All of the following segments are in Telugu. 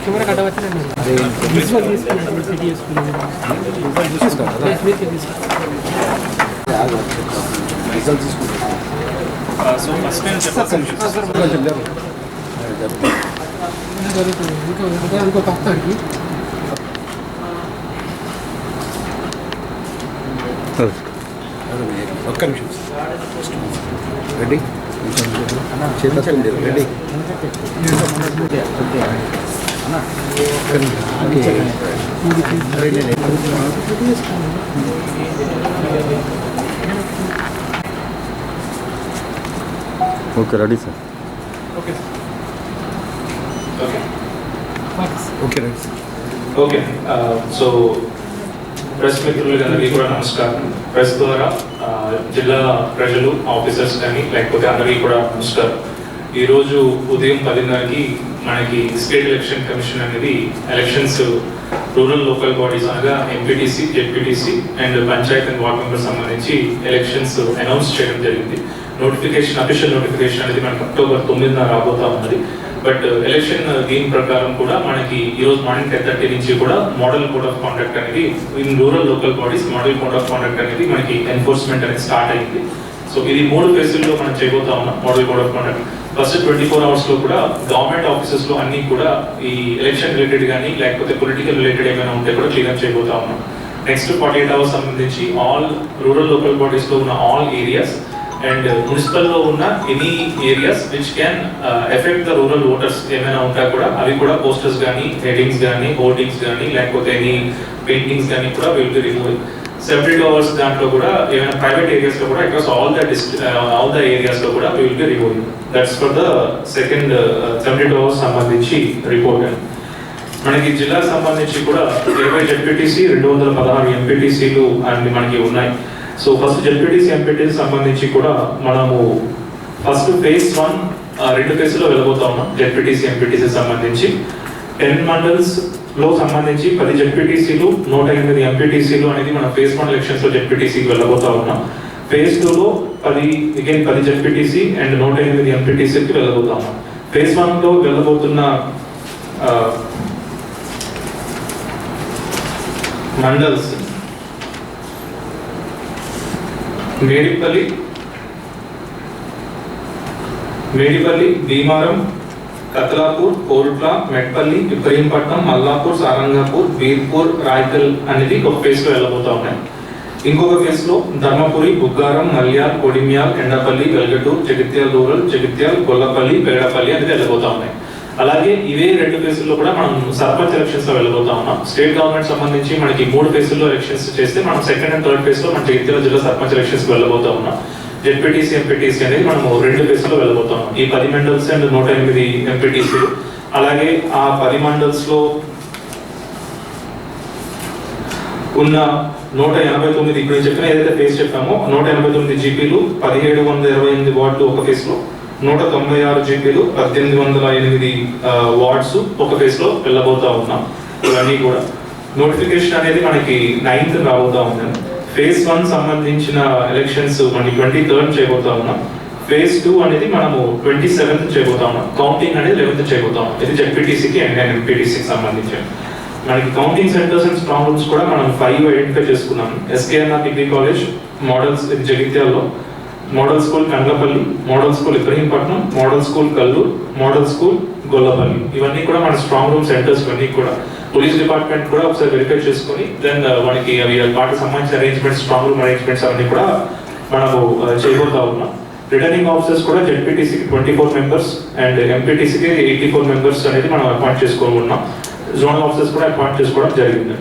కెమెరా కట్టవచ్చునండి సో ఫస్ట్ నేను చెప్పాల్సిన ఇంకో పక్కకి ఒక్క నిమిషం రెడీ చేతండి ready okay ready sir okay okay ready okay so press మిత్రులందరికీ కూడా నమస్కారం. ప్రెస్ ద్వారా జిల్లా ప్రజలు ఆఫీసర్స్ కానీ లేకపోతే అందరికీ కూడా నమస్కారం. ఈరోజు ఉదయం 10:30కి మనకి స్టేట్ ఎలక్షన్ కమిషన్ అనేది ఎలక్షన్స్ రూరల్ లోకల్ బాడీస్ అనగా MPTC, ZPTC and Panchayat and ward member సంబంధించి ఎలక్షన్స్ అనౌన్స్ చేయడం జరిగింది. నోటిఫికేషన్, అఫీషియల్ నోటిఫికేషన్ అనేది మనకి అక్టోబర్ 9న రాబోతా ఉన్నది. బట్ ఎలక్షన్ దీని ప్రకారం కూడా మనకి ఈరోజు మార్నింగ్ 10:30 నుంచి కూడా మోడల్ కోడ్ ఆఫ్ కాండక్ట్ అనేది in rural local bodies model code of conduct అనేది మనకి ఎన్ఫోర్స్మెంట్ అనేది స్టార్ట్ అయింది. సో ఇది 3 ఫేజుల్లో మనం చేయబోతా ఉన్నాం model code of conduct. First 24 hours లో కూడా గవర్నమెంట్ ఆఫీసెస్ లో అన్ని కూడా ఈ ఎలక్షన్ రిలేటెడ్ కానీ లేకపోతే పొలిటికల్ రిలేటెడ్ ఏమైనా ఉంటే కూడా క్లియర్ చేయబోతా ఉన్నాం. నెక్స్ట్ 48 అవర్స్ సంబంధించి ఆల్ రూరల్ లోకల్ బాడీస్ లో ఉన్న ఆల్ ఏరియాస్ అండ్ మున్సిపల్ లో ఉన్న any areas which can effect the rural voters ఏమైనా ఉంటా కూడా అవి కూడా పోస్టర్స్ కానీ, హెడింగ్స్ కానీ, హోర్డింగ్స్ కానీ లేకపోతే ఎనీ పెయింటింగ్స్ కానీ కూడా విల్ బి రిమూవ్. 72 అవర్స్ దాంట్లో కూడా ఏమైనా ప్రైవేట్ ఏరియాస్ లో కూడా అక్రాస్ ఆల్ ద ఏరియాస్ లో కూడా will be remove. That's for the second 72 hours సంబంధించి రిపోర్ట్. మనకి జిల్లాకు సంబంధించి కూడా 20 జెడ్పీటీసీ, 216 ఎంపీటీసీలు అన్ని మనకి ఉన్నాయి. సో ఫస్ట్ జెడ్పీటీసీ, ఎంపీటీసీ సంబంధించి కూడా మనము ఫస్ట్ ఫేజ్ 1 2 ఫేజ్లో వెళ్ళబోతా ఉన్నాం. జెడ్పీటీసీ, ఎంపీటీసీ సంబంధించి 10 మండల్స్ లో సంబంధించి 10 జెడ్పీటీసీలు, 108 ఎంపీటీసీలు అనేది మన ఫేజ్ 1 ఎలక్షన్స్ లో జెడ్పీటీసీకి వెళ్ళబోతా ఉన్నాం. ఫేజ్ 2లో 10 జెడ్పీటీసీ అండ్ 108 ఎంపీటీసీకి వెళ్ళబోతా ఉన్నాం. ఫేజ్ 1లో వెళ్ళబోతున్న మండల్స్ మేడిపల్లి, భీమారం, కత్లాపూర్, కోరుట్ల, మెట్పల్లి, ఇబ్రహీంపట్నం, మల్లాపూర్, సారంగాపూర్, వీర్పూర్, రాయకల్ అనేది ఒక ఫేజ్ లో వెళ్ళబోతా ఉన్నాయి. ఇంకొక ఫేజ్ లో ధర్మపురి, బుగ్గారం, మల్యాల్, కొడిమ్యాల్, ఎండపల్లి, వెల్గటూర్, జగిత్యాల రూరల్, జగిత్యాల, గొల్లపల్లి, పేడపల్లి అనేది వెళ్ళబోతా ఉన్నాయి. అలాగే ఇవే 2 ఫేజుల్లో కూడా మనం సర్పంచ్ ఎలక్షన్స్ లో వెళ్ళబోతా ఉన్నాం. స్టేట్ గవర్నమెంట్ సంబంధించి మనకి 3 ఫేజుల్లో ఎలక్షన్స్ చేస్తే మనం సెకండ్ అండ్ థర్డ్ ఫేజ్ లో మన జగిత్యాల జిల్లా సర్పంచ్ ఎలక్షన్స్ వెళ్ళబోతా ఉన్నాం. జెడ్పీటీసీ, ఎంపీటీసీ అనేది మనం 2 ఫేజ్లో వెళ్ళబోతా ఉన్నాం. ఈ 10 మండల్స్ అండ్ 108 ఎంపీటీసీలు, అలాగే ఆ 10 మండల్స్ లో ఉన్న 189 ఇప్పుడు చెప్పిన ఏదైతే ఫేజ్ చెప్పామో 189 జీపీలు, 1728 వార్డులు ఒక ఫేజ్ లో, 196 జీపీలు, 1808 వార్డ్స్ ఒక ఫేజ్ లో వెళ్ళబోతా ఉన్నాం. ఇవన్నీ కూడా నోటిఫికేషన్ అనేది మనకి 9th రాబోతా ఉన్నాం. ఫేజ్ 1 సంబంధించిన ఎలక్షన్స్ మనకి 23rd చేయబోతా ఉన్నాం. ఫేజ్ 2 అనేది మనము 27th చేయబోతా ఉన్నాం. కౌంటింగ్ అనేది 11th చేయబోతా ఉన్నాం. ఇది జెడ్పీటీసీకి అండ్ ఎంపీటీసీకి సంబంధించి మనకి counting centres and strong rooms కూడా మనం 5 ఐడెంటిఫై చేసుకున్నాం. ఎస్కేఎన్ఆర్ డిగ్రీ కాలేజ్, మోడల్స్ జగిత్యాలలో, model school Kandlapalli, model school Ibrahimpatnam, model school Kallur, model school Gollapalli, ఇవన్నీ కూడా మన స్ట్రాంగ్ రూమ్ సెంటర్స్. ఇవన్నీ కూడా పోలీస్ డిపార్ట్మెంట్ కూడా ఒకసారి వెరిఫై చేసుకొని దెన్ మనకి అవి వాటికి సంబంధించిన అరేంజ్మెంట్స్, స్ట్రాంగ్ రూమ్ అరేంజ్మెంట్స్ అవన్నీ కూడా మనము చేయబోతా ఉన్నాం. రిటర్నింగ్ ఆఫీసర్స్ కూడా జెడ్పీటీసీకి 24 మెంబర్స్ అండ్ ఎంపీటీసీకి 84 మెంబర్స్ అనేది మనం అపాయింట్ చేసుకోనున్నాం. జోనల్ ఆఫీసర్స్ కూడా అపాయింట్ చేసుకోవడం జరిగింది.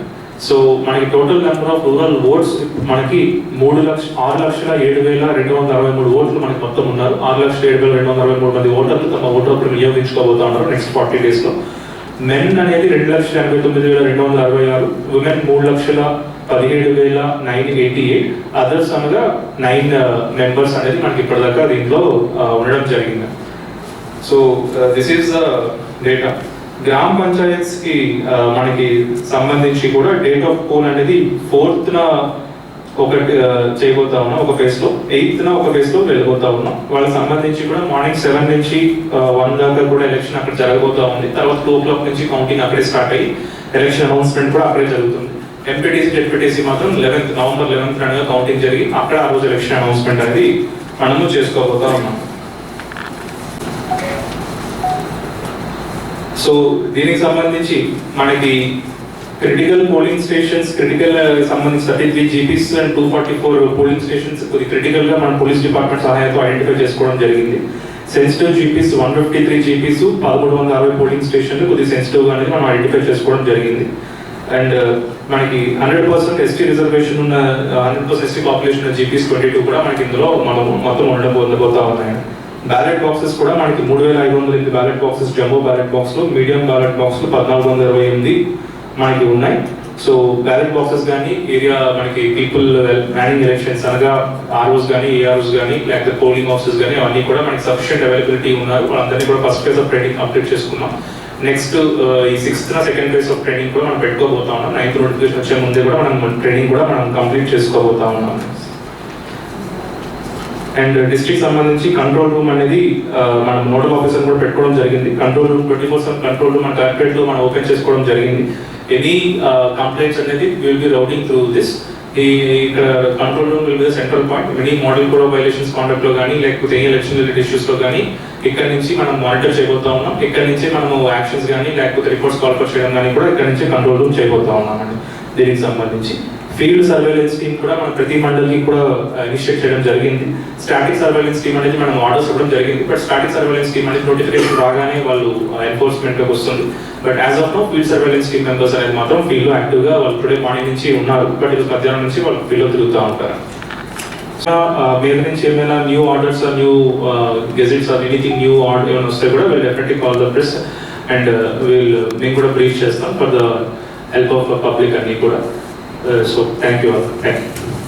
సో మనకి total number of rural votes మనకి 6,07,263 ఓట్లు మనకి మొత్తం ఉన్నారు. 6,07,263 మంది ఓటర్లు తమ ఓటు హక్కును వినియోగించుకోబోతా ఉన్నారు నెక్స్ట్ 40 days లో. మెన్ అనేది 2,89,266, ఉమెన్ 3,17,988, అదర్స్ అనగా 9 మెంబర్స్ అనేది మనకి ఇప్పటిదాకా దీంట్లో ఉండడం జరిగింది. So this is the data. గ్రామ పంచాయత్స్ కి మనకి సంబంధించి కూడా డేట్ ఆఫ్ పోల్ అనేది 4th ఒకటి చేయబోతా ఉన్నాం ఒక ఫేజ్లో. 8th ఒక ఫేజ్లో వెళ్ళిపోతా ఉన్నాం. వాళ్ళకి సంబంధించి కూడా మార్నింగ్ 7 నుంచి 1 దాకా కూడా ఎలక్షన్ అక్కడ జరగబోతా ఉంది. తర్వాత 2 o'clock నుంచి కౌంటింగ్ అక్కడే స్టార్ట్ అయ్యి ఎలక్షన్ అనౌన్స్మెంట్ కూడా అక్కడే జరుగుతుంది. ఎంపీటీసీ జెడ్పీటీసీ మాత్రం నవంబర్ 11th అనగా కౌంటింగ్ జరిగి అక్కడ ఆ రోజు ఎలక్షన్ అనౌన్స్మెంట్ అనేది మనము చేసుకోబోతా ఉన్నాం. సో దీనికి సంబంధించి మనకి క్రిటికల్ పోలింగ్ స్టేషన్స్ సంబంధించి 33 GPs అండ్ 244 పోలింగ్ స్టేషన్స్ కొద్ది క్రిటికల్ గా మన పోలీస్ డిపార్ట్మెంట్ సహాయంతో ఐడెంటిఫై చేసుకోవడం జరిగింది. సెన్సిటివ్ GPs 153 GPs 1360 పోలింగ్ స్టేషన్లు కొద్ది సెన్సిటివ్ గా అనేది మనం ఐడెంటిఫై చేసుకోవడం జరిగింది. అండ్ మనకి 100% ST రిజర్వేషన్ ఉన్న 100% ST పాపులేషన్ ఉన్న GPs 22 కూడా మనకి ఇందులో మనం మొత్తం ఉండబోతా ఉన్నాయి. బ్యాలెట్ బాక్సెస్ కూడా మనకి 3508 ballot boxes jumbo ballot box లో, మీడియం బ్యాలెట్ బాక్స్ లో 1428 మనకి ఉన్నాయి. సో బ్యాలెట్ బాక్సెస్ కానీ ఏరియా మనకి పీపుల్ మ్యానింగ్ ఎలక్షన్స్ అనగా ఆర్ఓస్ కానీ ఏఆర్ఓస్ కానీ లేకపోతే పోలింగ్ ఆఫీసర్స్ కానీ అవన్నీ కూడా మనకి సఫిషియెంట్ అవైలబిలిటీ ఉన్నారు. వాళ్ళందరినీ కూడా first phase of training complete చేసుకున్నాం. నెక్స్ట్ ఈ 6th second phase of training కూడా మనం పెట్టుకోబోతా ఉన్నాం. 9th నోటిఫికేషన్ వచ్చే ముందే కూడా మనం ట్రైనింగ్ కూడా మనం కంప్లీట్ చేసుకోబోతా ఉన్నాం. అండ్ డిస్ట్రిక్ట్ సంబంధించి కంట్రోల్ రూమ్ అనేది మనం నోడల్ ఆఫీసర్ కూడా పెట్టుకోవడం జరిగింది. కంట్రోల్ రూమ్ 24/7 కంట్రోల్ రూమ్ మన కలెక్టరేట్ లో మనం ఓపెన్ చేసుకోవడం జరిగింది. ఎనీ కంప్లైంట్స్ అనేది will be routing through this. ఇక్కడ control room will be the central point. Any model code of violations conduct లో కానీ లేకపోతే ఏ ఎలక్షన్ రిలేటెడ్ ఇష్యూస్ లో కానీ ఇక్కడ నుంచి మనం మానిటర్ చేయబోతా ఉన్నాం. ఇక్కడ నుంచి మనము యాక్షన్స్ కానీ లేకపోతే రిపోర్ట్స్ కాల్ఫర్ చేయడం కానీ కూడా ఇక్కడ నుంచి కంట్రోల్ రూమ్ చేయబోతా ఉన్నామండి. దీనికి సంబంధించి ఫీల్డ్ సర్వేలెన్స్ టీమ్ కూడా మనం ప్రతి మండలికి కూడా ఇనిషియేట్ చేయడం జరిగింది. స్టాటిక్ సర్వేలెన్స్ టీమ్ అనేది మనం ఆర్డర్స్ ఇవ్వడం జరిగింది. బట్ స్టాటిక్ సర్వేలెన్స్ టీమ్ అనేది నోటిఫికేషన్ రాగానే వాళ్ళు ఎన్ఫోర్స్మెంట్ లోకి వస్తుంది. But as of no field surveillance team members అనేది మాత్రం ఫీల్డ్ లో యాక్టివ్ గా వాళ్ళు టుడే మార్నింగ్ నుంచి ఉన్నారు. బట్ ఇది మధ్యాహ్నం నుంచి వాళ్ళు ఫీల్డ్ లో తిరుగుతూ ఉంటారు. మీద నుంచి ఏమైనా new orders new gazettes anything new order ఏమైనా వస్తే కూడా will definitely call the press and మేము కూడా బ్రీఫ్ చేస్తాం for the help of public అన్ని కూడా. So thank you all. Thank you.